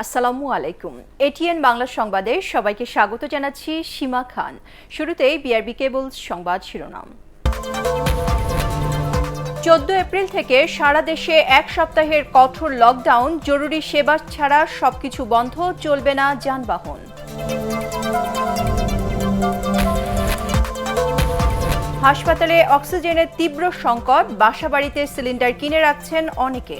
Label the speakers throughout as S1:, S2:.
S1: আসসালামু আলাইকুম। এটিএন বাংলা সংবাদে সবাইকে স্বাগত জানাচ্ছি সীমা খান। শুরুতেই বিআরবি কেবলস সংবাদ শিরোনাম। 14 এপ্রিল থেকে সারা দেশে এক সপ্তাহের কঠোর লকডাউন, জরুরি সেবা ছাড়া সবকিছু বন্ধ, চলবে না যানবাহন। হাসপাতালে অক্সিজেনের তীব্র সংকট, বাসাবাড়িতে সিলিন্ডার কিনে রাখছেন অনেকে।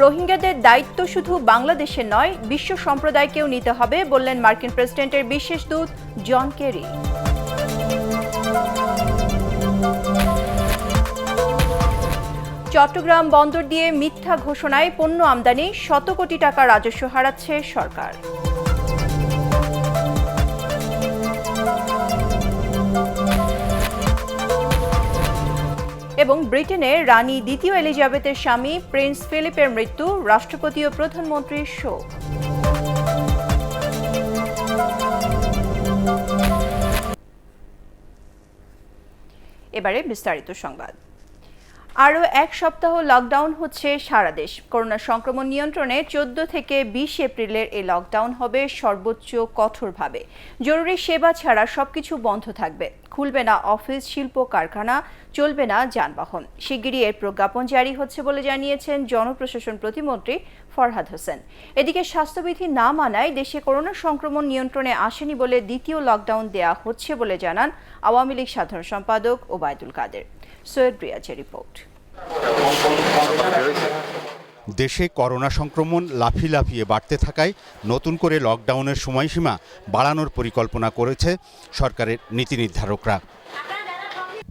S1: রোহিঙ্গাদের দায়িত্ব শুধু বাংলাদেশের নয়, বিশ্ব সম্প্রদায়কেও নিতে হবে বললেন মার্কিন প্রেসিডেন্টের বিশেষ দূত জন কেরি। চট্টগ্রাম বন্দর দিয়ে মিথ্যা ঘোষণায় পণ্য আমদানি, শত কোটি টাকা রাজস্ব হারাচ্ছে সরকার। এবং ব্রিটেনে রানী দ্বিতীয় এলিজাবেথের স্বামী প্রিন্স ফিলিপের মৃত্যু, রাষ্ট্রপতি ও প্রধানমন্ত্রীর শোক। এবারে বিস্তারিত সংবাদ। আরও এক সপ্তাহ লকডাউন হচ্ছে সারা দেশ। করোনা সংক্রমণ নিয়ন্ত্রণে 14 থেকে 20 এপ্রিলের এই লকডাউন হবে সর্বোচ্চ কঠোরভাবে। জরুরি সেবা ছাড়া সবকিছু বন্ধ থাকবে। খুলবে না অফিস, শিল্প কারখানা, চলবে না যানবাহন। শিগগিরই এর প্রজ্ঞাপন জারি হচ্ছে বলে জানিয়েছেন জনপ্রশাসন প্রতিমন্ত্রী ফরহাদ হোসেন। এদিকে স্বাস্থ্যবিধি না মানায় দেশে করোনা সংক্রমণ নিয়ন্ত্রণে আসেনি বলে দ্বিতীয় লকডাউন দেয়া হচ্ছে বলে জানান আওয়ামী লীগ সাধারণ সম্পাদক ওবায়দুল কাদের। সৈয়দ রিয়াজের রিপোর্ট।
S2: দেশে করোনা সংক্রমণ লাফিয়ে বাড়তে থাকায় নতুন করে লকডাউনের সময়সীমা বাড়ানোর পরিকল্পনা করেছে সরকারের নীতি নির্ধারকরা।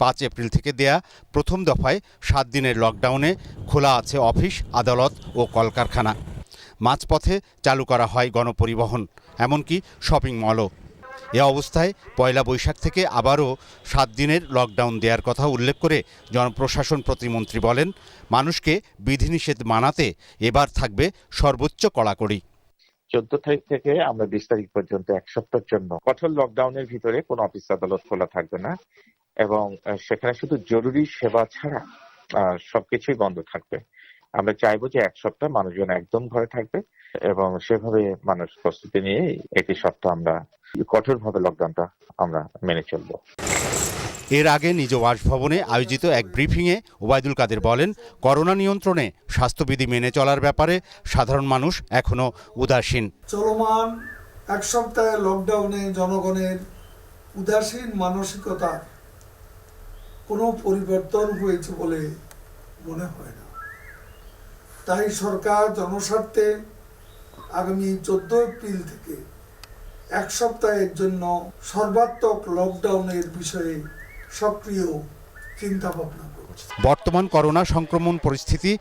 S2: 5 এপ্রিল থেকে দেয়া প্রথম দফায় 7 দিনের লকডাউনে খোলা আছে অফিস, আদালত ও কলকারখানা। মাঝপথে চালু করা হয় গণপরিবহন, এমনকি শপিং মলও। এ অবস্থায় পয়লা বৈশাখ থেকে আবারও 7 দিনের লকডাউন দেওয়ার কথা উল্লেখ করে জনপ্রশাসন প্রতিমন্ত্রী বলেন, মানুষকে বিধিনিষেধ মানাতে এবার থাকবে সর্বোচ্চ কড়াকড়ি।
S3: 14 তারিখ থেকে আমরা 20 তারিখ পর্যন্ত এক সপ্তাহের জন্য কঠোর লকডাউনের ভিতরে কোনো অফিস আদালত খোলা থাকবে না এবং সেখানে শুধু জরুরি সেবা ছাড়া সবকিছুই বন্ধ থাকবে। আমরা চাইবো যে এক সপ্তাহ মানুষজন একদম ঘরে থাকবে এবং সেভাবে মানুষ প্রস্তুতি নিয়ে একটি সপ্তাহ আমরা কঠোরভাবে লকডাউনটা আমরা মেনে চলবো।
S2: এর আগে নিজ বাসভবনে আয়োজিত এক ব্রিফিংয়ে ওবায়দুল কাদের বলেন, করোনা নিয়ন্ত্রণে স্বাস্থ্যবিধি মেনে চলার ব্যাপারে সাধারণ মানুষ এখনো উদাসীন।
S4: চলমান এক সপ্তাহের লকডাউনে জনগণের উদাসীন মানসিকতার কোনো পরিবর্তন হয়েছে বলে মনে হয় না। তাই সরকার জনস্বার্থে আগামী 14 এপ্রিল থেকে এক সপ্তাহের জন্য সর্বাত্মক লকডাউনের বিষয়ে সক্রিয় চিন্তা ভাবনা করছে।
S2: বর্তমান করোনা সংক্রমণ পরিস্থিতি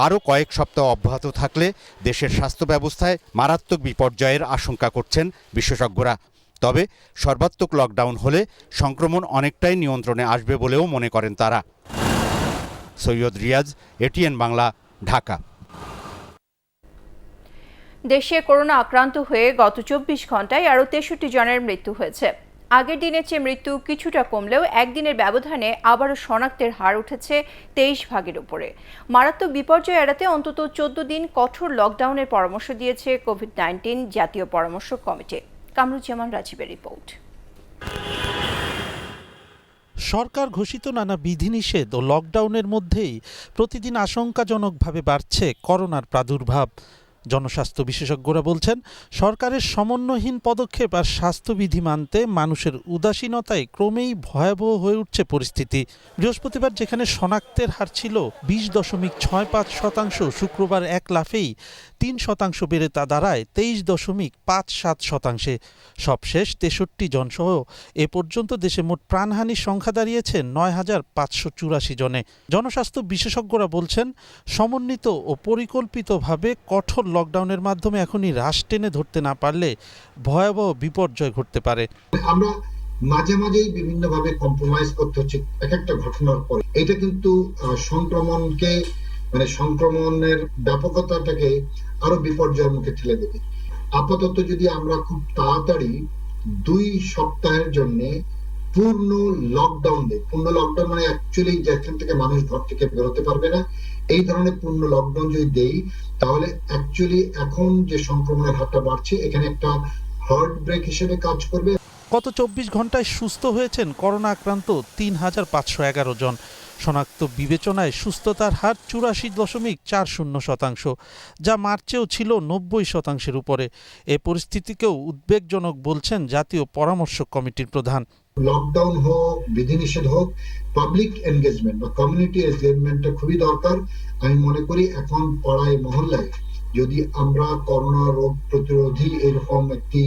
S2: আরও কয়েক সপ্তাহ অব্যাহত থাকলে দেশের স্বাস্থ্য ব্যবস্থায় মারাত্মক বিপর্যয়ের আশঙ্কা করছেন বিশেষজ্ঞরা। তবে সর্বাত্মক লকডাউন হলে সংক্রমণ অনেকটাই নিয়ন্ত্রণে আসবে বলেও মনে করেন তারা। সৈয়দ রিয়াজ, এটিএন বাংলা, ঢাকা।
S1: দেশে করোনা আক্রান্ত হয়ে গত 24 ঘন্টায় আরও 63 জনের মৃত্যু হয়েছে। আগের দিনের চেয়ে মৃত্যু কিছুটা কমলেও একদিনের ব্যবধানে আবারও শনাক্তের হার উঠেছে 23 ভাগের উপরে। মারাত্মক বিপর্যয় এড়াতে অন্তত 14 দিন কঠোর লকডাউনের পরামর্শ দিয়েছে কোভিড-19 জাতীয় পরামর্শ কমিটি। কামরুজ্জামান রাজীবের রিপোর্ট।
S5: সরকার ঘোষিত নানা বিধিনিষেধ ও লকডাউনের মধ্যেই প্রতিদিন আশঙ্কাজনকভাবে বাড়ছে করোনার প্রাদুর্ভাব। জনস্বাস্থ্য বিশেষজ্ঞরা বলছেন, সরকারের সমন্বয়হীন পদক্ষেপ আর স্বাস্থ্যবিধি মানতে মানুষের উদাসীনতায় ক্রমেই ভয়াবহ হয়ে উঠছে পরিস্থিতি। বৃহস্পতিবার যেখানে শনাক্তের হার ছিল 20.65%, শুক্রবার এক লাফেই 3% বেড়ে তা দাঁড়ায় 23.57%। সবশেষ 63 জনসহ এ পর্যন্ত দেশে মোট প্রাণহানির সংখ্যা দাঁড়িয়েছে 9,584 জনে। জনস্বাস্থ্য বিশেষজ্ঞরা বলছেন, সমন্বিত ও পরিকল্পিতভাবে কঠোর লকডাউনের মাধ্যমে এখনই হ্রাস টেনে ধরতে না পারলে ভয়াবহ বিপর্যয় ঘটতে পারে।
S6: আমরা মাঝে মাঝেই বিভিন্নভাবে কম্প্রোমাইজ করতে হচ্ছে এক একটা ঘটনার পরে। এটা কিন্তু সংক্রমণকে সংক্রমণের ব্যাপকতাটাকে আরো বিপর্যয়ের মুখে ঠেলে দেবে। আপাতত যদি আমরা খুব তাড়াতাড়ি 2 সপ্তাহের জন্য পূর্ণ লকডাউন দেয়। পূর্ণ লকডাউন মানে অ্যাকচুয়ালি যেখান থেকে মানুষ ঘর থেকে বেরোতে পারবে না, এই ধরনের পূর্ণ লকডাউন যদি দেই, তাহলে অ্যাকচুয়ালি এখন যে সংক্রমণের হারটা বাড়ছে, এখানে একটা হার্ট ব্রেক হিসেবে কাজ করবে।
S5: গত 24 ঘন্টায় সুস্থ হয়েছেন করোনা আক্রান্ত ৩,৫১১ জন। শনাক্ত বিবেচনায় সুস্থতার হার ৮৪.৪০%, যা মার্চেও ছিল ৯০%-এর উপরে। এ পরিস্থিতিকেও উদ্বেগজনক বলছেন জাতীয় পরামর্শক কমিটির প্রধান।
S6: লকডাউন হোক, বিধিনিষেধ হোক, পাবলিক এনগেজমেন্ট বা কমিউনিটি এনগেজমেন্টটা খুবই দরকার। আমি মনে করি এখন পাড়ায় মহল্লায় যদি আমরা করোনা রোগ প্রতিরোধী এরকম একটি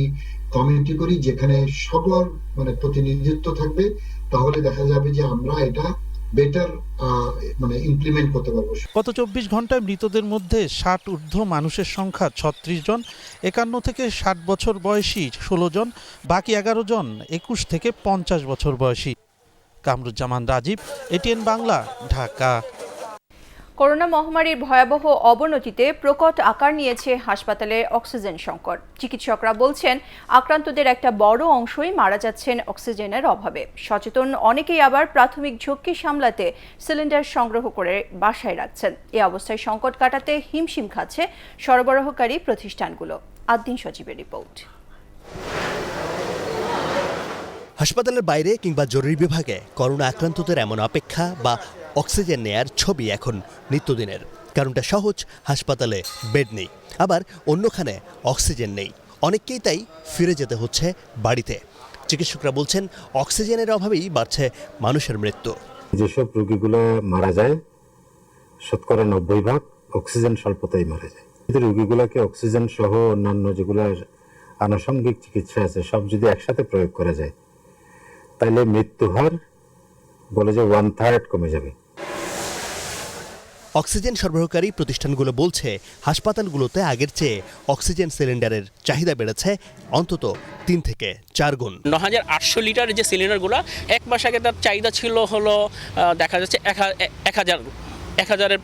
S6: কমিউনিটি করি যেখানে সবার মানে প্রতিনিধিত্ব থাকবে, তাহলে দেখা যাবে যে আমরা এটা বেটার মানে ইমপ্লিমেন্ট করতে পারবো।
S5: গত 24 ঘন্টায় মৃতদের মধ্যে 60 ঊর্ধ্ব মানুষের সংখ্যা 36 জন, 51 থেকে 60 বছর বয়সী 16 জন, বাকি 11 জন 21 থেকে 50 বছর বয়সী। কামরুজ্জামান রাজীব, এটিএন বাংলা, ঢাকা।
S1: করোনা মহামারীর ভয়াবহ অবনতিতে প্রকট আকার নিয়েছে হাসপাতালের অক্সিজেন সংকট। চিকিৎসকরা বলছেন, আক্রান্তদের একটা বড় অংশই মারা যাচ্ছেন অক্সিজেনের অভাবে। সচেতন অনেকেই আবার প্রাথমিক ঝক্কি সামলাতে সিলিন্ডার সংগ্রহ করে বাসায় রাখছেন। এ অবস্থায় সংকট কাটাতে হিমশিম খাচ্ছে সরবরাহকারী প্রতিষ্ঠানগুলো। আদ্দিন সজীবের রিপোর্ট।
S7: হাসপাতালের বাইরে কিংবা জরুরি বিভাগে করোনা আক্রান্তদের এমন অপেক্ষা বা অক্সিজেন নেয়ার ছবি এখন নিত্যদিনের। কারণটা সহজ, হাসপাতালে বেড নেই, আবার অন্যখানে অক্সিজেন নেই। অনেককেই তাই ফিরে যেতে হচ্ছে বাড়িতে। চিকিৎসকরা বলছেন, অক্সিজেনের অভাবেই বাড়ছে মানুষের মৃত্যু।
S8: যেসব রোগীগুলো মারা যায়, শতকরা 90% অক্সিজেন স্বল্পতায় মারা যায়। রোগীগুলোকে অক্সিজেন সহ অন্যান্য যেগুলো আনুষঙ্গিক চিকিৎসা আছে সব যদি একসাথে প্রয়োগ করা যায়, তাহলে মৃত্যু হার বলে যে 1/3 কমে যাবে।
S7: অক্সিজেন সরবরাহকারী প্রতিষ্ঠানগুলো বলছে, হাসপাতালগুলোতে আগের চেয়ে অক্সিজেন সিলিন্ডারের চাহিদা বেড়েছে অন্তত 3 থেকে 4 গুণ।
S9: ৯,৮০০ লিটারের যে সিলিন্ডারগুলো এক মাস আগে তার চাহিদা ছিল হলো দেখা যাচ্ছে ১,০০০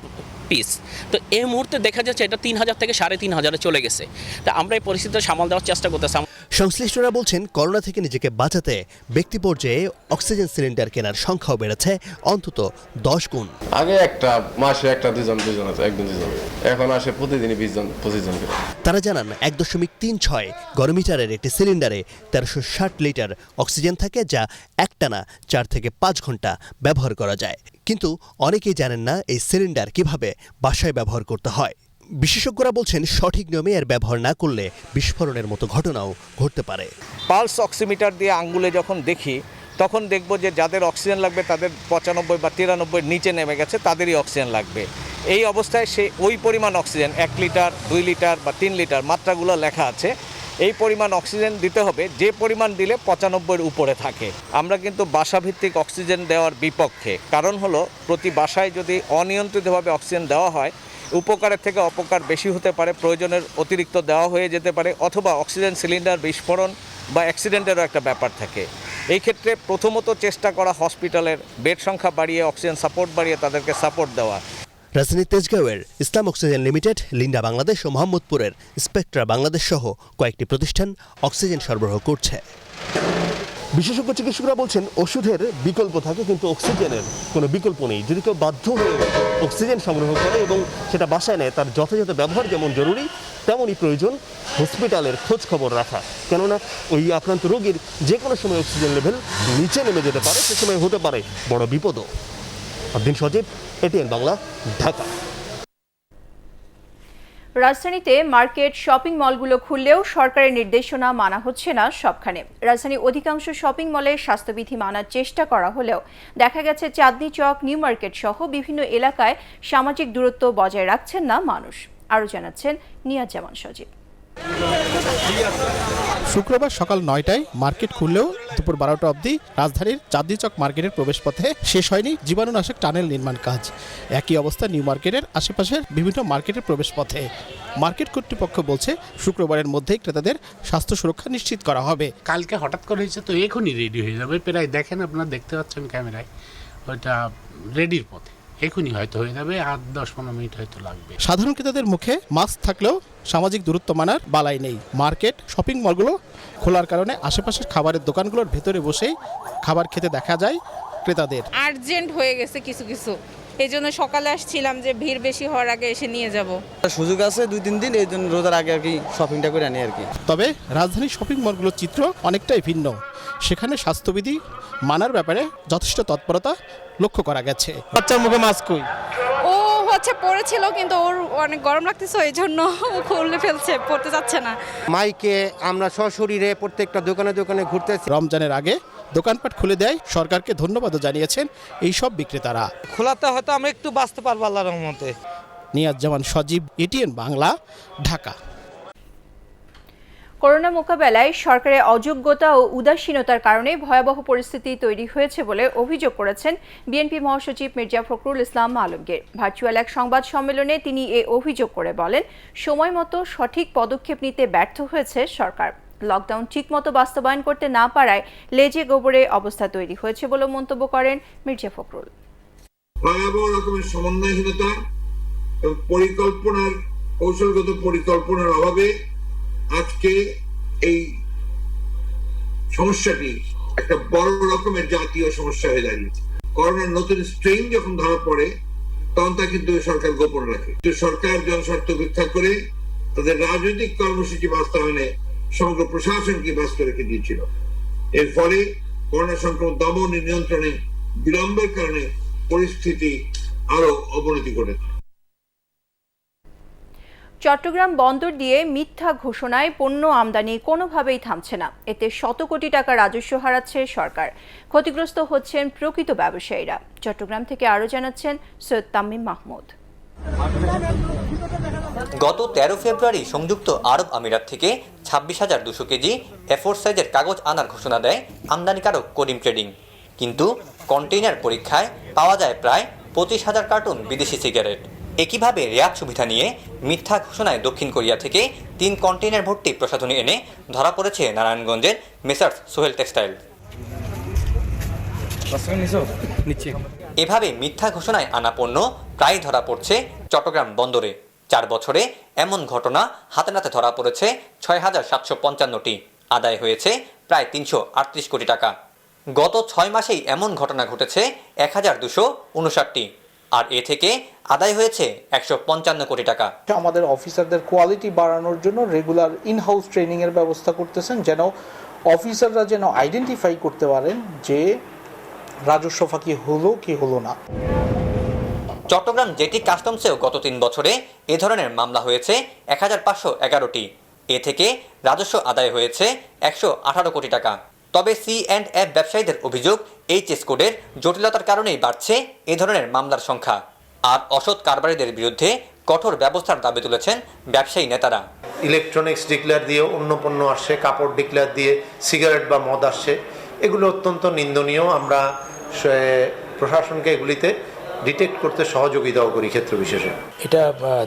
S9: পিস, তো এই মুহূর্তে দেখা যাচ্ছে এটা ৩,০০০ থেকে ৩,৫০০ চলে গেছে। তা আমরা এই পরিস্থিতিটা সামাল দেওয়ার চেষ্টা করতেছি।
S7: সংশ্লিষ্টরা বলছেন, করোনা থেকে নিজেকে বাঁচাতে ব্যক্তি পর্যায়ে অক্সিজেন সিলিন্ডার কেনার সংখ্যাও বেড়েছে অন্তত 10 গুণ।
S10: আগে একটা মাসে একটা দুজন আছে, একজন দুজন, এখন আসে প্রতিদিনই 20 জন 25 জন করে।
S7: তারা জানান ১.36 গরমিটারের একটি সিলিন্ডারে ১৩৬০ লিটার অক্সিজেন থাকে, যা একটানা 4 থেকে 5 ঘন্টা ব্যবহার করা যায়। কিন্তু অনেকেই জানেন না এই সিলিন্ডার কিভাবে বাসায় ব্যবহার করতে হয়। বিশেষজ্ঞরা বলছেন, সঠিক নিয়মে এর ব্যবহার না করলে বিস্ফোরণের মতো ঘটনাও ঘটতে পারে।
S11: পালস অক্সিমিটার দিয়ে আঙ্গুলে যখন দেখি, তখন দেখব যে যাদের অক্সিজেন লাগবে তাদের 95 বা 93 নিচে নেমে গেছে, তাদেরই অক্সিজেন লাগবে। এই অবস্থায় সে ওই পরিমাণ অক্সিজেন 1 লিটার, 2 লিটার বা 3 লিটার মাত্রাগুলো লেখা আছে, এই পরিমাণ অক্সিজেন দিতে হবে, যে পরিমাণ দিলে 95-এর উপরে থাকে। আমরা কিন্তু বাসাভিত্তিক অক্সিজেন দেওয়ার বিপক্ষে। কারণ হলো, প্রতি বাসায় যদি অনিয়ন্ত্রিতভাবে অক্সিজেন দেওয়া হয়, উপকারের থেকে অপকার বেশি হতে পারে, প্রয়োজনের অতিরিক্ত দেওয়া হয়ে যেতে পারে, অথবা অক্সিজেন সিলিন্ডার বিস্ফোরণ বা অ্যাক্সিডেন্টেরও একটা ব্যাপার থাকে। এই ক্ষেত্রে প্রথমত চেষ্টা করা হসপিটালের বেড সংখ্যা বাড়িয়ে, অক্সিজেন সাপোর্ট বাড়িয়ে তাদেরকে সাপোর্ট দেওয়া।
S7: রাজধানীর তেজগাঁওয়ের ইসলাম অক্সিজেন লিমিটেড, লিন্ডা বাংলাদেশ ও মোহাম্মদপুরের স্পেকট্রা বাংলাদেশ সহ কয়েকটি প্রতিষ্ঠান অক্সিজেন সরবরাহ করছে। বিশেষজ্ঞ চিকিৎসকরা বলছেন, ওষুধের বিকল্প থাকে কিন্তু অক্সিজেনের কোনো বিকল্প নেই। যদি কেউ বাধ্য হয়ে অক্সিজেন সংগ্রহ করে এবং সেটা বাসায় নেয়, তার যথাযথ ব্যবহার যেমন জরুরি, তেমনই প্রয়োজন হসপিটালের খোঁজ খবর রাখা। কেননা ওই আক্রান্ত রোগীর যে কোনো সময় অক্সিজেন লেভেল নিচে নেমে যেতে পারে, সে সময় হতে পারে বড় বিপদও। আদ্দিন সজীব, এটিএন বাংলা, ঢাকা।
S1: রাজধানীতে মার্কেট, শপিং মলগুলো খুললেও সরকারের নির্দেশনা মানা হচ্ছে না সবখানে। রাজধানীর অধিকাংশ শপিং মলে স্বাস্থ্যবিধি মানার চেষ্টা করা হলেও দেখা গেছে চাঁদনী চক, নিউ মার্কেট সহ বিভিন্ন এলাকায় সামাজিক দূরত্ব বজায় রাখছেন না মানুষ। আরও জানাচ্ছেন নিয়াজ জামান সজীব।
S12: শুক্রবার সকাল 9টায় মার্কেট খুললেও দুপুর 12টা অবধি রাজধানীর চাঁদনী চক মার্কেটের প্রবেশপথে শেষ হয়নি জীবাণুনাশক টানেল নির্মাণ কাজ। একই অবস্থা নিউ মার্কেটের আশেপাশের বিভিন্ন মার্কেটের প্রবেশপথে। মার্কেট কর্তৃপক্ষ বলছে, শুক্রবারের মধ্যেই ক্রেতাদের স্বাস্থ্য সুরক্ষা নিশ্চিত করা হবে।
S13: কালকে হঠাৎ করে হয়েছে, তো এখনই রেডি হয়ে যাবে। প্রায় দেখেন, আপনারা দেখতে পাচ্ছেন ক্যামেরায়, ওইটা রেডির পথে, এখনই হয়তো হয়ে যাবে, আর 10-15 মিনিট হয়তো লাগবে।
S12: সাধারণ ক্রেতাদের মুখে মাস্ক থাকলেও সামাজিক দূরত্ব মানার বালাই নেই। মার্কেট, শপিং মলগুলো খোলার কারণে আশেপাশের খাবারের দোকানগুলোর ভেতরে বসেই খাবার খেতে দেখা যায় ক্রেতাদের।
S14: আর্জেন্ট হয়ে গেছে কিছু কিছু, এই জন্য সকালে আসছিলাম যে ভিড় বেশি হওয়ার আগে এসে নিয়ে যাব।
S15: সুযোগ আছে 2-3 দিন, এই জন্য রোজার আগে আর কি শপিংটা করে আনি আর কি।
S12: তবে রাজধানীর শপিং মলগুলোর চিত্র অনেকটাই ভিন্ন। সেখানে স্বাস্থ্যবিধি মানার ব্যাপারে যথেষ্ট তৎপরতা লক্ষ্য করা গেছে।
S15: বাচ্চার মুখে মাস্ক কই,
S14: ও হচ্ছে পড়েছিল কিন্তু ওর অনেক গরম লাগতেছে, এই জন্য খুলে ফেলছে, পড়তে যাচ্ছে না।
S15: মাইকে আমরা সশরীরে প্রত্যেকটা দোকানে দোকানে ঘুরতেছি।
S12: রমজানের আগে দোকানপাট খুলে দেয় সরকারকে ধন্যবাদও জানিয়েছেন এইসব বিক্রেতারা।
S15: খোলাতে হয়তো আমরা একটু বাঁচতে পারবো আল্লাহর রহমতে।
S12: নিয়াজ জামান সজীব, এটিএন বাংলা, ঢাকা।
S1: করোনা মোকাবেলায় সরকারের অযোগ্যতা ও উদাসীনতার কারণে ভয়াবহ পরিস্থিতি তৈরি হয়েছে বলে অভিযোগ করেছেন বিএনপি মহাসচিব মির্জা ফখরুল ইসলাম আলমগীর। ভার্চুয়াল এক সংবাদ সম্মেলনে তিনি এ অভিযোগ করে বলেন, সময়মতো সঠিক পদক্ষেপ নিতে ব্যর্থ হয়েছে সরকার। লকডাউন ঠিকমতো বাস্তবায়ন করতে না পারায় লেজে গোবরে অবস্থা তৈরি হয়েছে বলে মন্তব্য করেন মির্জা ফখরুল।
S6: ভয়াবহ রকমের সমন্বয়হীনতা এবং পরিকল্পনার, কৌশলগত পরিকল্পনার অভাবে আজকে এই সমস্যাটি একটা বড় রকমের জাতীয় সমস্যা হয়ে দাঁড়িয়েছে। করোনার নতুন স্ট্রেইন যখন ধরা পড়ে তখন তা কিন্তু সরকার গোপন রাখে। সরকার জনস্বার্থ উপেক্ষা করে তাদের রাজনৈতিক কর্মসূচি বাস্তবায়নে সমগ্র প্রশাসনকে ব্যস্ত রেখে দিয়েছিল। এর ফলে করোনা সংক্রমণ দমন নিয়ন্ত্রণে বিলম্বের কারণে পরিস্থিতি আরো অবনতি ঘটেছে।
S1: চট্টগ্রাম বন্দর দিয়ে মিথ্যা ঘোষণায় পণ্য আমদানি কোনোভাবেই থামছে না। এতে শত কোটি টাকা রাজস্ব হারাচ্ছে সরকার। ক্ষতিগ্রস্ত হচ্ছেন প্রকৃত ব্যবসায়ীরা। চট্টগ্রাম থেকে আরও জানাচ্ছেন সৈয়দ তামিম মাহমুদ।
S16: গত 13 ফেব্রুয়ারি সংযুক্ত আরব আমিরাত থেকে 26,200 কেজি A4 সাইজের কাগজ আনার ঘোষণা দেয় আমদানিকারক করিম ট্রেডিং। কিন্তু কন্টেইনার পরীক্ষায় পাওয়া যায় প্রায় 25,000 কার্টুন বিদেশি সিগারেট। একইভাবে রেয়াত সুবিধা নিয়ে মিথ্যা ঘোষণায় দক্ষিণ কোরিয়া থেকে 3 কন্টেইনার ভর্তি প্রসাধনী এনে ধরা পড়েছে নারায়ণগঞ্জের মেসার্স সোহেল টেক্সটাইল। এভাবে মিথ্যা ঘোষণায় আনা পণ্য প্রায় ধরা পড়ছে চট্টগ্রাম বন্দরে। 4 বছরে এমন ঘটনা হাতে নাতে ধরা পড়েছে 6,755টি। আদায় হয়েছে প্রায় 338 কোটি টাকা। গত 6 মাসেই এমন ঘটনা ঘটেছে 1,259টি, আর এ থেকে আদায় হয়েছে 155 কোটি টাকা।
S17: আমাদের অফিসারদের কোয়ালিটি বাড়ানোর জন্য রেগুলার ইনহাউস ট্রেনিং এর ব্যবস্থা করতেছেন, যেন অফিসাররা যেন আইডেন্টিফাই করতে পারেন যে রাজস্ব ফাঁকি হলো কি হলো না।
S16: চট্টগ্রাম জেটি কাস্টমসেও গত 3 বছরে এ ধরনের মামলা হয়েছে 1,511টি। এ থেকে রাজস্ব আদায় হয়েছে 118 কোটি টাকা। তবে C&F ব্যবসায়ীদের অভিযোগ, HS কোডের জটিলতার কারণেই বাড়ছে এ ধরনের মামলার সংখ্যা। আর অসৎ কারবারিদের বিরুদ্ধে কঠোর ব্যবস্থার দাবি তুলেছেন ব্যবসায়ী নেতারা।
S18: ইলেকট্রনিক্স ডিক্লেয়ার দিয়ে অন্য পণ্য আসছে, কাপড় ডিক্লেয়ার দিয়ে সিগারেট বা মদ আসছে, এগুলো অত্যন্ত নিন্দনীয়। আমরা প্রশাসনকে এগুলিতে ডিটেক্ট করতে সহযোগিতাও করি ক্ষেত্র বিশেষে।
S19: এটা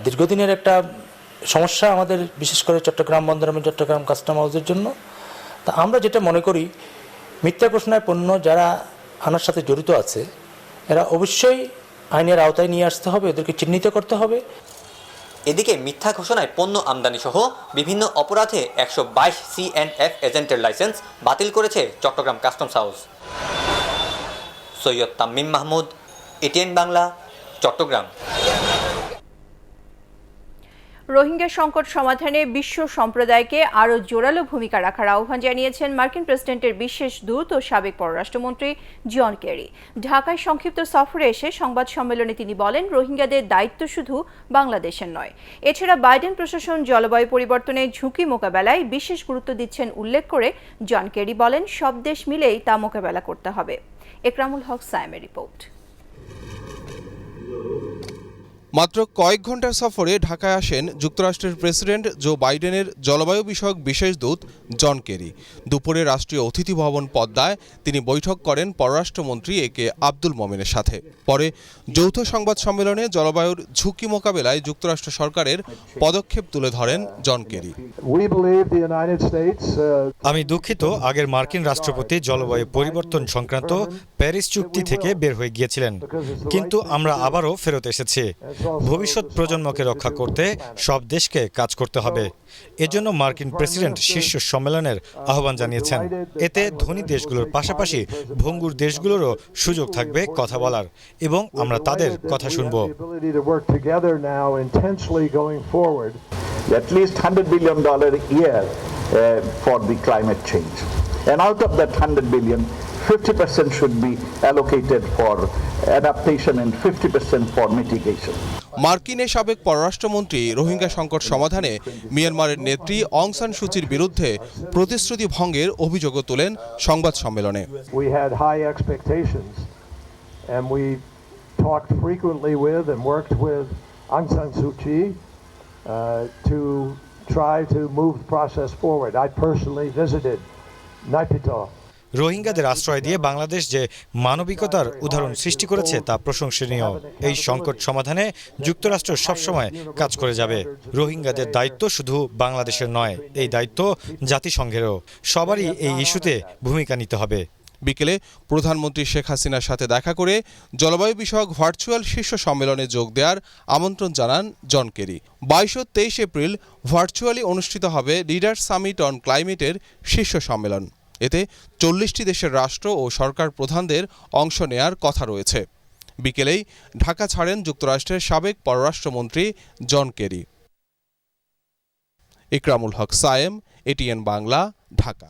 S19: দীর্ঘদিনের একটা সমস্যা আমাদের, বিশেষ করে চট্টগ্রাম বন্দর এবং চট্টগ্রাম কাস্টম হাউসের জন্য। তা আমরা যেটা মনে করি, মিথ্যা ঘোষণায় পণ্য যারা আনার সাথে জড়িত আছে এরা অবশ্যই আইনের আওতায় নিয়ে আসতে হবে, এদেরকে চিহ্নিত করতে হবে।
S16: এদিকে মিথ্যা ঘোষণায় পণ্য আমদানি সহ বিভিন্ন অপরাধে 122 C&F এজেন্টের লাইসেন্স বাতিল করেছে Chittagong customs house. Syed Tamim Mahmud, ATN Bangla, Chittagong.
S1: Rohingya সংকট সমাধানে বিশ্ব সম্প্রদায়কে আরও জোরালো ভূমিকা রাখার আহ্বান জানিয়েছেন মার্কিন প্রেসিডেন্টের বিশেষ দূত ও সাবেক পররাষ্ট্রমন্ত্রী জন কেরি। ঢাকায় সংক্ষিপ্ত সফরে এসে সংবাদ সম্মেলনে তিনি বলেন, রোহিঙ্গাদের দায়িত্ব শুধু বাংলাদেশের নয়। এছাড়া বাইডেন প্রশাসন জলবায়ু পরিবর্তনের ঝুঁকি মোকাবেলায় বিশেষ গুরুত্ব দিচ্ছেন উল্লেখ করে জন কেরি বলেন, সব দেশ মিলেই তা মোকাবেলা করতে হবে। একরামুল হক সায়েমের রিপোর্ট।
S20: মাত্র কয়েক ঘন্টার সফরে ঢাকায় আসেন যুক্তরাষ্ট্রের প্রেসিডেন্ট জো বাইডেনের জলবায়ু বিষয়ক বিশেষ দূত জন কেরি। দুপুরে রাষ্ট্রীয় অতিথি ভবন পদ্মায় তিনি বৈঠক করেন পররাষ্ট্রমন্ত্রী একে আব্দুল মোমেনের সাথে। পরে যৌথ সংবাদ সম্মেলনে জলবায়ুর ঝুঁকি মোকাবেলায় যুক্তরাষ্ট্র সরকারের পদক্ষেপ তুলে ধরেন জন কেরি।
S21: আমি দুঃখিত, আগের মার্কিন রাষ্ট্রপতি জলবায়ু পরিবর্তন সংক্রান্ত প্যারিস চুক্তি থেকে বের হয়ে গিয়েছিলেন, কিন্তু আমরা আবারও ফেরত এসেছি। ভবিষ্যৎ প্রজন্মকে রক্ষা করতে সব দেশকে কাজ করতে হবে। এজন্য মার্কিন প্রেসিডেন্ট শীর্ষ সম্মেলনের আহ্বান জানিয়েছেন। এতে ধনী দেশগুলোর পাশাপাশি ভঙ্গুর দেশগুলোরও সুযোগ থাকবে কথা বলার, এবং আমরা তাদের কথা শুনব।
S22: At least $100 billion a year for the climate change. And out of that 100 billion, 50% should be allocated for adaptation and 50% for mitigation.
S20: মার্কিনের সাবেক পররাষ্ট্রমন্ত্রী রোহিঙ্গা সংকট সমাধানে মিয়ানমারের নেত্রী অং সান সুচির বিরুদ্ধে প্রতিশ্রুতি ভঙ্গের অভিযোগও তোলেন সংবাদ সম্মেলনে।
S22: We had high expectations and we talked frequently with and worked with Aung San Suu Kyi to try to move the process forward. I personally visited Naypyidaw.
S21: রোহিঙ্গাদের আশ্রয় দিয়ে বাংলাদেশ যে মানবিকতার উদাহরণ সৃষ্টি করেছে তা প্রশংসনীয়। এই সংকট সমাধানে যুক্তরাষ্ট্র সবসময় কাজ করে যাবে। রোহিঙ্গাদের দায়িত্ব শুধু বাংলাদেশের নয়, এই দায়িত্ব জাতিসংঘেরও। সবারই এই ইস্যুতে ভূমিকা নিতে হবে।
S20: বিকেলে প্রধানমন্ত্রী শেখ হাসিনার সাথে দেখা করে জলবায়ু বিষয়ক ভার্চুয়াল শীর্ষ সম্মেলনে যোগ দেওয়ার আমন্ত্রণ জানান জন কেরি। 22 ও 23 এপ্রিল ভার্চুয়ালি অনুষ্ঠিত হবে লিডার্স সামিট অন ক্লাইমেটের শীর্ষ সম্মেলন। এতে 40টি দেশের রাষ্ট্র ও সরকার প্রধানদের অংশ নেয়ার কথা রয়েছে। বিকেলেই ঢাকা ছাড়েন যুক্তরাষ্ট্রের সাবেক পররাষ্ট্রমন্ত্রী John Kerry. Ikramul Haque Sayem, ATN Bangla, Dhaka.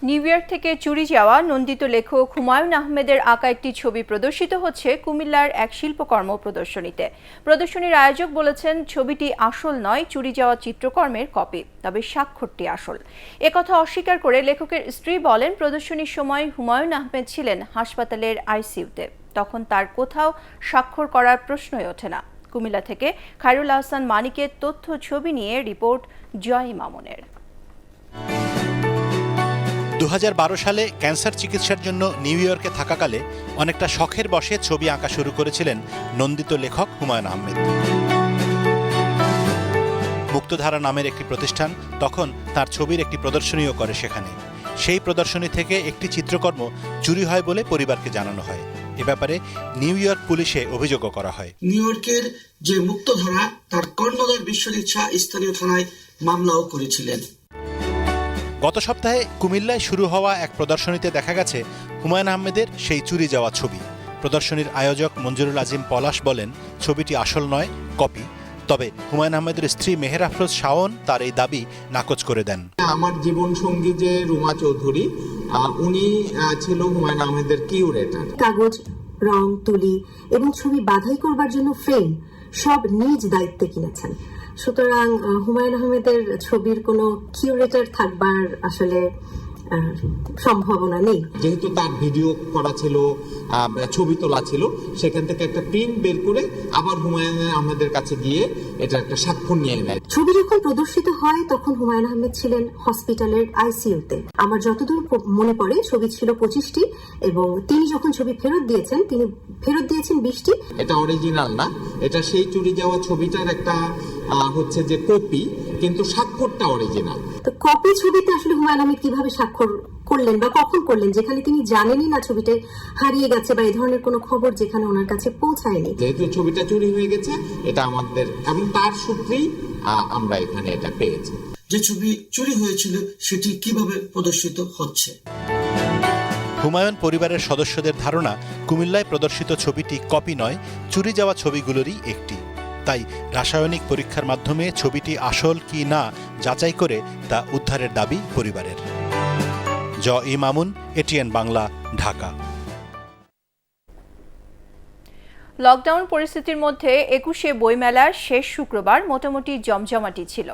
S1: New York থেকে চুরি যাওয়া নন্দিত লেখক হুমায়ুন আহমেদের আঁকা একটি ছবি প্রদর্শিত হচ্ছে কুমিল্লার এক শিল্পকর্ম প্রদর্শনীতে। প্রদর্শনীর আয়োজক বলেছেন, ছবিটি আসল নয়, চুরি যাওয়া চিত্রকর্মের কপি, তবে স্বাক্ষরটি আসল। একথা অস্বীকার করে লেখকের স্ত্রী বলেন, প্রদর্শনীর সময় হুমায়ুন আহমেদ ছিলেন হাসপাতালের আইসিইউতে, তখন তার কোথাও স্বাক্ষর করার প্রশ্নই ওঠে না। কুমিল্লা থেকে খায়রুল আহসান মানিকের তথ্য ছবি নিয়ে রিপোর্ট জয় মামুনের।
S23: 2012 সালে ক্যান্সার চিকিৎসার জন্য নিউ ইয়র্কে থাকাকালে অনেকটা শখের বশে ছবি আঁকা শুরু করেছিলেন নন্দিত লেখক হুমায়ুন আহমেদ। মুক্তধারা নামের একটি প্রতিষ্ঠান তখন তার ছবির একটি প্রদর্শনীও করে সেখানে। সেই প্রদর্শনী থেকে একটি চিত্রকর্ম চুরি হয় বলে পরিবারকে জানানো হয়। এ ব্যাপারে নিউ ইয়র্ক পুলিশে অভিযোগও করা হয়।
S24: নিউ ইয়র্কের যে মুক্তধারা তার কর্ণধার বিশ্বরিচ্ছা স্থানীয় থানায় মামলাও করেছিলেন।
S23: গত সপ্তাহে কুমিল্লায় শুরু হওয়া এক প্রদর্শনীতে দেখা গেছে হুমায়ুন আহমেদের সেই চুরি যাওয়া ছবি। প্রদর্শনীর আয়োজক মঞ্জুরুল আজিম পলাশ বলেন, ছবিটি আসল নয়, কপি। তবে হুমায়ুন আহমেদের স্ত্রী মেহের আফরোজ শাওন তার এই দাবি নাকচ করে দেন।
S25: আমার জীবন সঙ্গী যে রুমা চৌধুরী, উনি ছিল হুমায়ুন আহমেদের কিউরেটর।
S26: কাগজ, রং, তুলি এবং ছবি বাধাই করবার জন্য ফ্রেম সব নিজ দায়িত্বে কিনেছেন। সুতরাং হুমায়ুন আহমেদের ছবির কোনো কিউরেটর থাকবার আসলে সম্ভাবনা নেই।
S25: যেহেতু তার ভিডিও করা ছিল, ছবি তোলা ছিল, সেখান থেকে একটা প্রিন্ট বের করে আবার হুমায়ুন আহমেদের কাছে গিয়ে এটা একটা স্বাক্ষর নিয়ে নেয়।
S26: ছবি যখন প্রদর্শিত হয় তখন হুমায়ুন আহমেদ ছিলেন হসপিটালের আইসিইউতে। আমার যতদূর মনে পড়ে ছবি ছিল 25টি এবং তিনি যখন ছবি ফেরত দিয়েছেন তিনি ফেরত দিয়েছেন 20টি।
S25: এটা অরিজিনাল না, এটা সেই চুরি যাওয়া ছবিটার একটা হচ্ছে যে কপি, কিন্তু স্বাক্ষরটা অরিজিনাল।
S26: তো কপি ছবিতে আসলে হুমায়ুন আহমেদ কিভাবে স্বাক্ষর করলেন বা কখন করলেন, যেখানে তিনি জানেনই না ছবিটা হারিয়ে গেছে বা এই ধরনের কোনো খবর যেখানে ওনার কাছে পৌঁছায়নি।
S25: যেহেতু ছবিটা চুরি হয়ে গেছে, এটা আমাদের এবং তার সূত্রেই আমরা এখানে এটা পেয়েছি।
S24: যে ছবি চুরি হয়েছিল সেটি কিভাবে প্রদর্শিত হচ্ছে।
S23: হুমায়ুন পরিবারের সদস্যদের ধারণা, কুমিল্লায় প্রদর্শিত ছবিটি কপি নয়, চুরি যাওয়া ছবিগুলোরই একটি। তাই রাসায়নিক পরীক্ষার মাধ্যমে ছবিটি আসল কি না যাচাই করে তা উদ্ধারের দাবি পরিবারের। জয় মামুন, এটিএন বাংলা, ঢাকা।
S1: লকডাউন পরিস্থিতির মধ্যে 21শে বইমেলার শেষ শুক্রবার মোটামুটি জমজমাটি ছিল।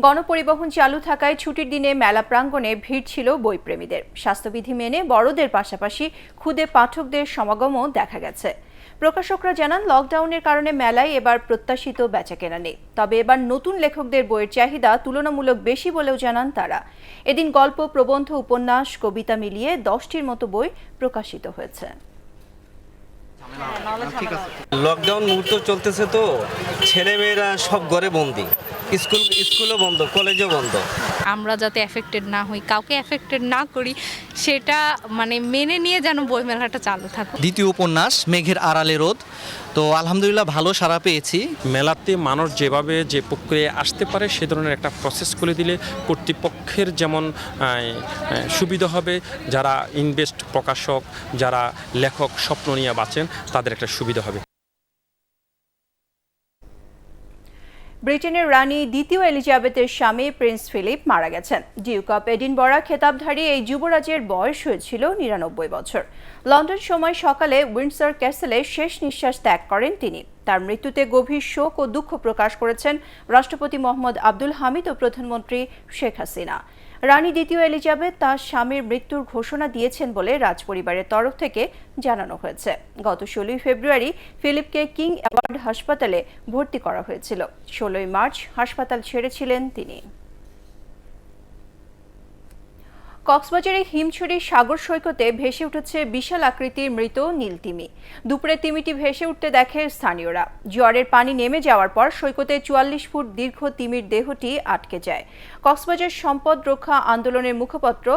S1: গণপরিবহন চালু থাকায় ছুটির দিনে মেলা প্রাঙ্গণে ভিড় ছিল বইপ্রেমীদের। স্বাস্থ্যবিধি মেনে বড়দের পাশাপাশি ক্ষুদে পাঠকদের সমাগমও দেখা গেছে। প্রকাশকরা জানান, লকডাউনের কারণে মেলায় এবার প্রত্যাশিত বেচাকেনা নেই। তবে এবার নতুন লেখকদের বইয়ের চাহিদা তুলনামূলক বেশি বলেও জানান তারা। এদিন গল্প, প্রবন্ধ, উপন্যাস, কবিতা মিলিয়ে 10টির মতো বই প্রকাশিত হয়েছে।
S2: লকডাউন মুহূর্ত চলতেছে, তো ছেলেমেয়েরা সব ঘরে বন্দি, স্কুলও বন্ধ, কলেজও বন্ধ।
S14: আমরা যাতে এফেক্টেড না হই, কাউকে এফেক্টেড না করি, সেটা মেনে নিয়ে যেন বইমেলাটা চালু থাকুক।
S3: দ্বিতীয় উপন্যাস মেঘের আড়ালে রোদ, তো আলহামদুলিল্লাহ ভালো সাড়া পেয়েছি।
S4: মেলাতে মানুষ যেভাবে যে প্রক্রিয়া আসতে পারে সে ধরনের একটা প্রসেস করে দিলে কর্তৃপক্ষের যেমন সুবিধা হবে, যারা ইনভেস্ট প্রকাশক, যারা লেখক স্বপ্ন নিয়ে বাঁচেন তাদের একটা সুবিধা হবে।
S1: ব্রিটেনের রানী দ্বিতীয় এলিজাবেথের স্বামী প্রিন্স ফিলিপ মারা গেছেন। ডিউক অব এডিনবরা খেতাবধারী এই যুবরাজের বয়স হয়েছিল 99 বছর। লন্ডন সময় সকালে উইন্ডসর ক্যাসেলে শেষ নিঃশ্বাস ত্যাগ করেন তিনি। তার মৃত্যুতে গভীর শোক ও দুঃখ প্রকাশ করেছেন রাষ্ট্রপতি মোহাম্মদ আব্দুল হামিদ ও প্রধানমন্ত্রী শেখ হাসিনা। রানী দ্বিতীয় এলিজাবেথ তার স্বামীর মৃত্যুর ঘোষণা দিয়েছেন বলে রাজপরিবারের তরফ থেকে জানানো হয়েছে। গত 16 ফেব্রুয়ারি ফিলিপকে কিং অ্যাওয়ার্ড হাসপাতালে ভর্তি করা হয়েছিল। 16 মার্চ হাসপাতাল ছেড়েছিলেন তিনি। কক্সবাজারের হিমছড়ি সাগর সৈকতে ভেসে উঠেছে বিশাল আকৃতির মৃত নীল তিমি। দুপুরে তিমিটি ভেসে উঠতে দেখে স্থানীয়রা। জোয়ারের পানি নেমে যাওয়ার পর সৈকতে 44 ফুট দীর্ঘ তিমির দেহটি আটকে যায়। কক্সবাজার সম্পদ রক্ষা আন্দোলনের মুখপাত্র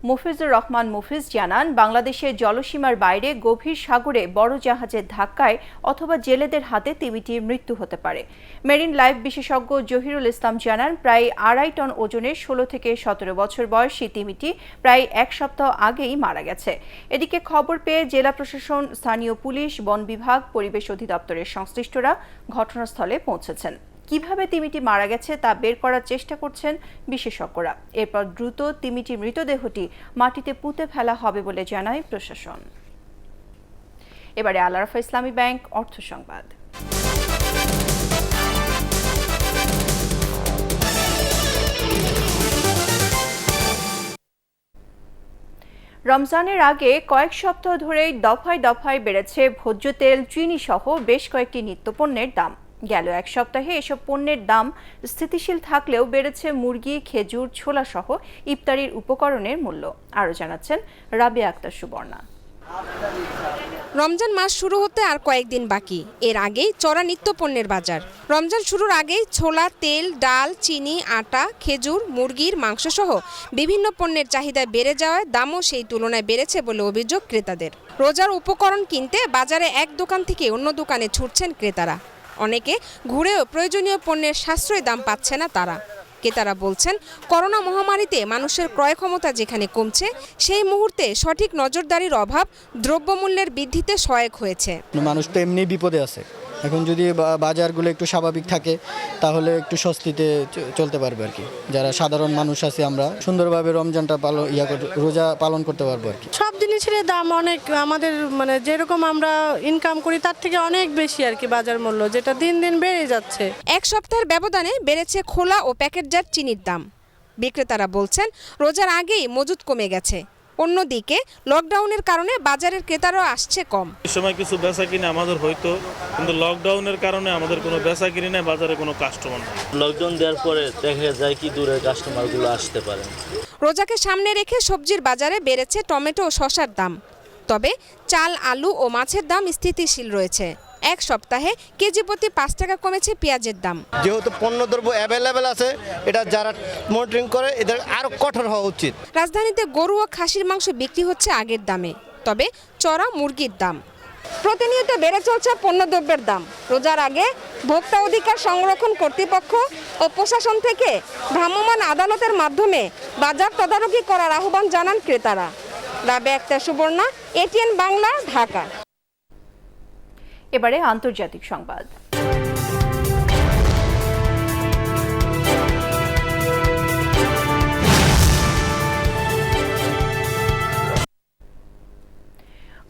S1: মুফিজুর রহমান মুফিজ জানান, বাংলাদেশের জলসীমার বাইরে গভীর সাগরে বড় জাহাজের ধাক্কায় অথবা জেলেদের হাতে তিমিটির মৃত্যু হতে পারে। মেরিন লাইফ বিশেষজ্ঞ জহিরুল ইসলাম জানান, প্রায় 2.5 টন ওজনের 16 থেকে 17 বছর বয়সী তিমিটি প্রায় 1 সপ্তাহ আগেই মারা গেছে। এদিকে খবর পেয়ে জেলা প্রশাসন, স্থানীয় পুলিশ, বন বিভাগ, পরিবেশ অধিদপ্তরের সংশ্লিষ্টরা ঘটনাস্থলে পৌঁছেছেন। কিভাবে তিমিটি মারা গেছে তা বের করার চেষ্টা করছেন বিশেষজ্ঞরা। এরপর দ্রুত তিমিটির মৃতদেহটি মাটিতে পুঁতে ফেলা হবে বলে জানায় প্রশাসন। এবারে আল আরাফা ইসলামী ব্যাংক অর্থ সংবাদ। রমজানের আগে কয়েক সপ্তাহ ধরেই দফায় দফায় বেড়েছে ভোজ্য তেল, চিনি সহ বেশ কয়েকটি নিত্যপণ্যের দাম। গেল এক সপ্তাহে এসব পণ্যের দাম স্থিতিশীল থাকলেও বেড়েছে মুরগি, খেজুর, ছোলা সহ ইফতারির উপকরণের মূল্য। আরও জানাচ্ছেন রাবিয়া আক্তার সুবর্ণা।
S5: রমজান মাস শুরু হতে আর কয়েকদিন বাকি, এর আগেই চড়া নিত্যপণ্যের বাজার। রমজান শুরুর আগেই ছোলা, তেল, ডাল, চিনি, আটা, খেজুর, মুরগির মাংস সহ বিভিন্ন পণ্যের চাহিদা বেড়ে যাওয়ায় দামও সেই তুলনায় বেড়েছে বলে অভিযোগ ক্রেতাদের। রোজার উপকরণ কিনতে বাজারে এক দোকান থেকে অন্য দোকানে ছুটছেন ক্রেতারা। অনেকে ঘুরেও প্রয়োজনীয় পণ্যের সাশ্রয়ী দাম পাচ্ছে না তারা। ক্রেতারা বলছেন, করোনা মহামারীতে মানুষের ক্রয় ক্ষমতা যেখানে কমছে, সেই মুহূর্তে সঠিক নজরদারির অভাব দ্রব্যমূল্যের বৃদ্ধিতে সহায়ক হয়েছে।
S8: মানুষ তো এমনি বিপদে আছে, এখন যদি বাজারগুলো একটু স্বাভাবিক থাকে তাহলে একটু স্বস্তিতে চলতে পারবে আর কি। যারা সাধারণ মানুষ আছে আমরা সুন্দরভাবে রমজানটা রোজা পালন করতে পারবো আর কি।
S9: সব জিনিসের দাম অনেক, আমাদের যেরকম আমরা ইনকাম করি তার থেকে অনেক বেশি আর কি বাজার মূল্য, যেটা দিন দিন বেড়ে যাচ্ছে।
S5: এক সপ্তাহের ব্যবধানে বেড়েছে খোলা ও প্যাকেটজাত চিনির দাম। বিক্রেতারা বলছেন, রোজার আগেই মজুদ কমে গেছে। অন্যদিকে লকডাউনের কারণে বাজারের ক্রেতারাও আসছে কম।
S27: এই সময় কিছু বেচা কিনে আমাদের হয়তো, কিন্তু লকডাউনের কারণে আমাদের কোনো বেচা কিনে নেই, বাজারে কোনো কাস্টমার নেই।
S28: লকডাউন দেওয়ার পরে দেখা যায় কি দূরের কাস্টমারগুলো আসতে পারে।
S5: রোজাকে সামনে রেখে সবজির বাজারে বেড়েছে টমেটো ও শসার দাম। তবে চাল, আলু ও মাছের দাম স্থিতিশীল রয়েছে। এক সপ্তাহে কেজি প্রতি 5 টাকা কমেছে পেঁয়াজের দাম।
S8: যেহেতু পণ্যদ্রব্য অ্যাভেলেবেল আছে, এটা যারা মনিটরিং করে এদের আরো কঠোর হওয়া উচিত।
S5: রাজধানীতে গরু ও খাসির মাংস বিক্রি হচ্ছে আগের দামে, তবে চড়া মুরগির দাম। প্রতিনিয়ত বেড়ে চলছে পণ্যদ্রব্যের দাম। রোজার আগে ভোক্তা অধিকার সংরক্ষণ কর্তৃপক্ষ ও প্রশাসন থেকে ভ্রাম্যমাণ আদালতের মাধ্যমে বাজার তদারকি করার আহ্বান জানান ক্রেতারা। রাবিয়া আক্তার সুবর্ণা, এটিএন বাংলা, ঢাকা।
S1: এবারে আন্তর্জাতিক সংবাদ।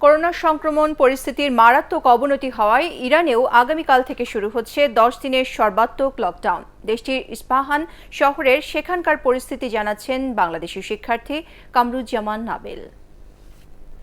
S1: করোনা সংক্রমণ পরিস্থিতির মারাত্মক অবনতি হওয়ায় ইরানেও আগামীকাল থেকে শুরু হচ্ছে 10 দিনের সর্বাত্মক লকডাউন। দেশটির ইস্পাহান শহরের সেখানকার পরিস্থিতি জানাচ্ছেন বাংলাদেশি শিক্ষার্থী কামরুজ্জামান নাবিল।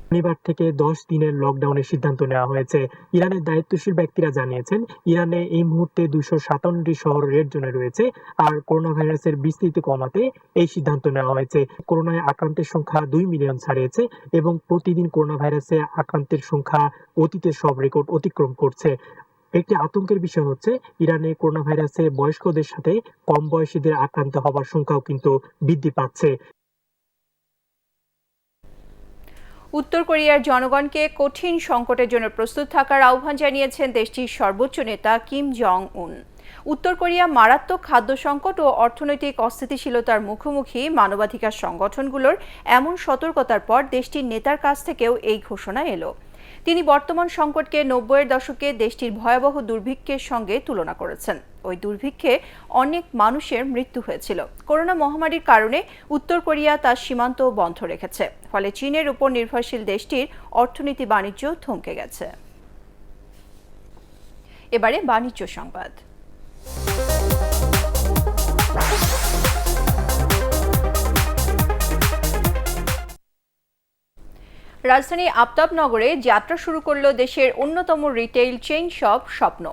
S6: শনিবার থেকে 10 দিনের লকডাউনের সিদ্ধান্ত নেওয়া হয়েছে। ইরানের দায়িত্বশীল ব্যক্তিরা জানিয়েছেন, ইরানে এই মুহূর্তে 257টি শহর রেড জোনে রয়েছে। আর করোনা ভাইরাসের বিস্তৃতি কমাতে এই সিদ্ধান্ত নেওয়া হয়েছে। করোনায় আক্রান্তের সংখ্যা 2 মিলিয়ন ছাড়িয়েছে এবং প্রতিদিন করোনা ভাইরাসে আক্রান্তের সংখ্যা অতীতের সব রেকর্ড অতিক্রম করছে। একটি আতঙ্কের বিষয় হচ্ছে, ইরানে করোনা ভাইরাসে বয়স্কদের সাথে কম বয়সীদের আক্রান্ত হবার সংখ্যাও কিন্তু বৃদ্ধি পাচ্ছে।
S1: উত্তর কোরিয়ার জনগণকে কঠিন সংকটের জন্য প্রস্তুত থাকার আহ্বান জানিয়েছেন দেশটির সর্বোচ্চ নেতা কিম জং উন। উত্তর কোরিয়া মারাত্মক খাদ্য সংকট ও অর্থনৈতিক অস্থিতিশীলতার মুখোমুখি মানবাধিকার সংগঠনগুলোর এমন সতর্কতার পর দেশটির নেতার কাছ থেকেও এই ঘোষণা এলো। তিনি বর্তমান সংকটকে 90-এর দশকে দেশটির ভয়াবহ দুর্ভিক্ষের সঙ্গে তুলনা করেছেন। ওই দুর্ভিক্ষে অনেক মানুষের মৃত্যু হয়েছিল। করোনা মহামারীর কারণে উত্তর কোরিয়া তার সীমান্ত বন্ধ রেখেছে, ফলে চীনের উপর নির্ভরশীল দেশটির অর্থনীতি বাণিজ্য থমকে গেছে। এবারে বাণিজ্য সংবাদ। রাজধানী আফতাবনগরে যাত্রা শুরু করল দেশের অন্যতম রিটেইল চেইন শপ স্বপ্ন।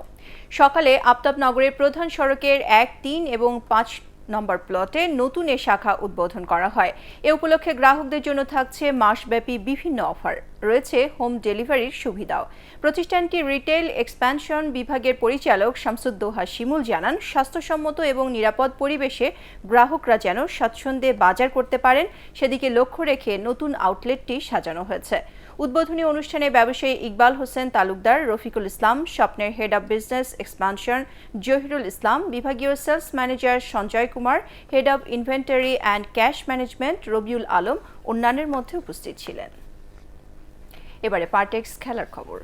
S1: সকালে আফতাবনগরের প্রধান সড়কের 1, 3 এবং 5 নম্বর প্লটে নতুন এ শাখা উদ্বোধন করা হয়। এ উপলক্ষে গ্রাহকদের জন্য থাকছে মাসব্যাপী বিভিন্ন অফার, রয়েছে হোম ডেলিভারির সুবিধাও। প্রতিষ্ঠানটির রিটেইল এক্সপ্যানশন বিভাগের পরিচালক শামসুদ্দোহা শিমুল জানান, স্বাস্থ্যসম্মত এবং নিরাপদ পরিবেশে গ্রাহকরা যেন স্বাচ্ছন্দ্যে বাজার করতে পারেন, সেদিকে লক্ষ্য রেখে নতুন আউটলেটটি সাজানো হয়েছে। উদ্বোধনী অনুষ্ঠানে ব্যবসায়ী ইকবাল হোসেন তালুকদার, রফিকুল ইসলাম, স্বপ্নের head of business expansion Zahirul Islam, বিভাগীয় sales manager Sanjay Kumar, head of inventory and cash management Rabiul Alam অন্যান্যের মধ্যে উপস্থিত ছিলেন। এবারে পার্টেক্স খেলার খবর।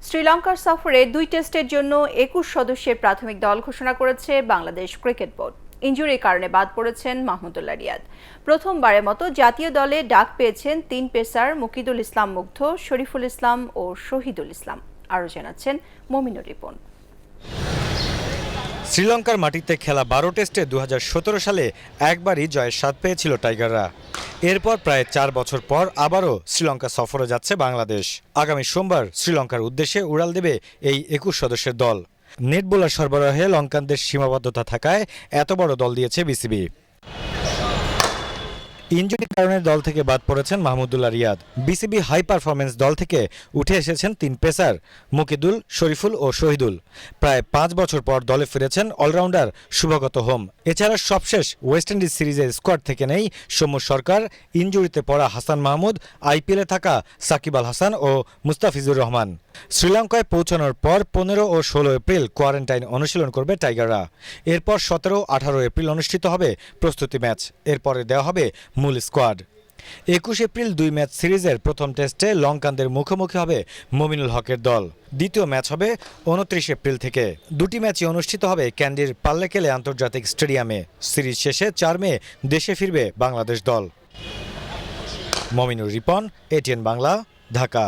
S1: শ্রীলঙ্কার সফরে 2 টেস্টের জন্য 21 সদস্যের প্রাথমিক দল ঘোষণা করেছে বাংলাদেশ ক্রিকেট বোর্ড। ইনজুরির কারণে বাদ পড়েছেন মাহমুদুল্লাহ রিয়াদ। প্রথমবারের মতো জাতীয় দলে ডাক পেয়েছেন 3 পেসার মুকিদুল ইসলাম মুগ্ধ, শরীফুল ইসলাম ও শহীদুল ইসলাম। আরও জানাচ্ছেন মমিনুর রিপন।
S21: শ্রীলঙ্কার মাটিতে খেলা 12 টেস্টে 2017 সালে একবারই জয়ের স্বাদ পেয়েছিল টাইগাররা। এরপর প্রায় 4 বছর পর আবারও শ্রীলঙ্কা সফরে যাচ্ছে বাংলাদেশ। আগামী সোমবার শ্রীলঙ্কার উদ্দেশ্যে উড়াল দেবে এই 21 সদস্যের দল। নেট বোলার সরবরাহে লঙ্কানদের সীমাবদ্ধতা থাকায় এত বড় দল দিয়েছে বিসিবি। ইনজুরির কারণে দল থেকে বাদ পড়েছেন Mahmudullah Riyad. BCB high performance দল থেকে উঠে এসেছেন 3 পেসার মুকিদুল, শরীফুল ও শহীদুল। প্রায় 5 বছর পর দলে ফিরেছেন অলরাউন্ডার শুভগত হোম। এছাড়া সবশেষ ওয়েস্ট ইন্ডিজ সিরিজের স্কোয়াড থেকে নেই সৌম্য সরকার, ইনজুরিতে পড়া হাসান মাহমুদ, আইপিএলে থাকা সাকিব আল হাসান ও মুস্তাফিজুর রহমান। শ্রীলঙ্কায় পৌঁছানোর পর 15 ও 16 এপ্রিল কোয়ারেন্টাইন অনুশীলন করবে টাইগাররা। এরপর 17 ও 18 এপ্রিল অনুষ্ঠিত হবে প্রস্তুতি ম্যাচ। এরপরে দেওয়া হবে মূল স্কোয়াড। 21 এপ্রিল 2 ম্যাচ সিরিজের প্রথম টেস্টে লঙ্কানদের মুখোমুখি হবে মমিনুল হকের দল। দ্বিতীয় ম্যাচ হবে 29 এপ্রিল থেকে। দুটি ম্যাচই অনুষ্ঠিত হবে ক্যান্ডির পাল্লেকেলে আন্তর্জাতিক স্টেডিয়ামে। সিরিজ শেষে 4 মে দেশে ফিরবে বাংলাদেশ দল। মমিনুর রিপন, এটিএন বাংলা, ঢাকা।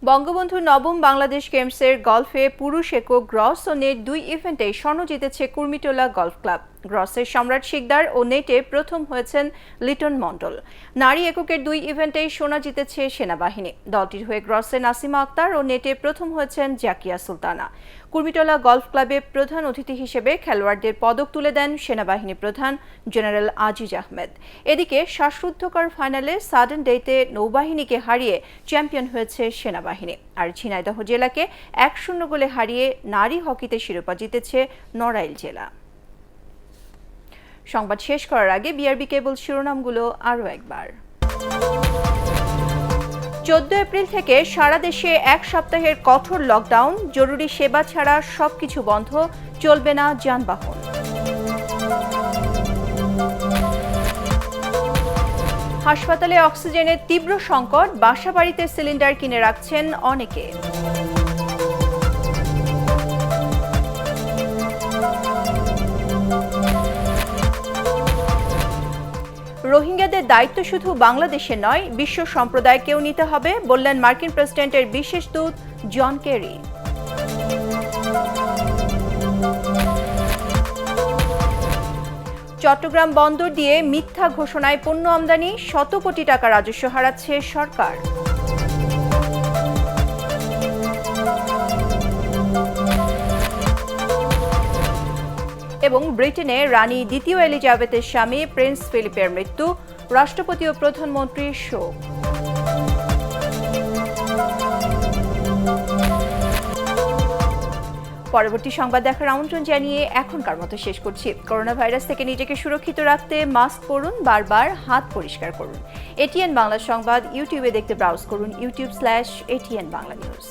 S1: বঙ্গবন্ধু নবম বাংলাদেশ গেমসের গলফে পুরুষ একক গ্রস ও নেট 2 ইভেন্টে স্বর্ণ জিতেছে কুর্মিটোলা গলফ ক্লাব। গ্রসের সম্রাট শিকদার ও নেটে প্রথম হয়েছেন লিটন মণ্ডল। নারী এককের 2 ইভেন্টেই সোনা জিতেছে সেনাবাহিনী। দলটির হয়ে গ্রসে নাসিমা আক্তার ও নেটে প্রথম হয়েছেন জাকিয়া সুলতানা। কুর্মিটোলা গলফ ক্লাবে প্রধান অতিথি হিসেবে খেলোয়াড়দের পদক তুলে দেন সেনাবাহিনী প্রধান জেনারেল আজিজ আহমেদ। এদিকে শ্বাসরুদ্ধকর ফাইনালে সাডেন ডেতে নৌবাহিনীকে হারিয়ে চ্যাম্পিয়ন হয়েছে সেনাবাহিনী। আর ঝিনাইদহ জেলাকে 1-0 গোলে হারিয়ে নারী হকিতে শিরোপা জিতেছে নড়াইল জেলা। সংবাদ শেষ করার আগে বিআরবি কেবল শিরোনামগুলো আরও একবার। 14 এপ্রিল থেকে সারা দেশে 1 সপ্তাহের কঠোর লকডাউন, জরুরি সেবা ছাড়া সবকিছু বন্ধ, চলবে না যানবাহন। হাসপাতালে অক্সিজেনের তীব্র সংকট, বাসাবাড়িতে সিলিন্ডার কিনে রাখছেন অনেকে। রোহিঙ্গাদের দায়িত্ব শুধু বাংলাদেশে নয়, বিশ্ব সম্প্রদায়কেও নিতে হবে, বললেন মার্কিন প্রেসিডেন্টের বিশেষ দূত জন কেরি। চট্টগ্রাম বন্দর দিয়ে মিথ্যা ঘোষণায় পণ্য আমদানি, শত কোটি টাকা রাজস্ব হারাচ্ছে সরকার। এবং ব্রিটেনে রানী দ্বিতীয় এলিজাবেথের স্বামী প্রিন্স ফিলিপের মৃত্যু, রাষ্ট্রপতি ও প্রধানমন্ত্রীর শোক। পরবর্তী সংবাদ দেখার আমন্ত্রণ জানিয়ে এখনকার মতো শেষ করছি। করোনা ভাইরাস থেকে নিজেকে সুরক্ষিত রাখতে মাস্ক পরুন, বারবার হাত পরিষ্কার করুন। এটিএন বাংলা সংবাদ ইউটিউবে দেখতে ব্রাউজ করুন youtube.com/ATN Bangla News।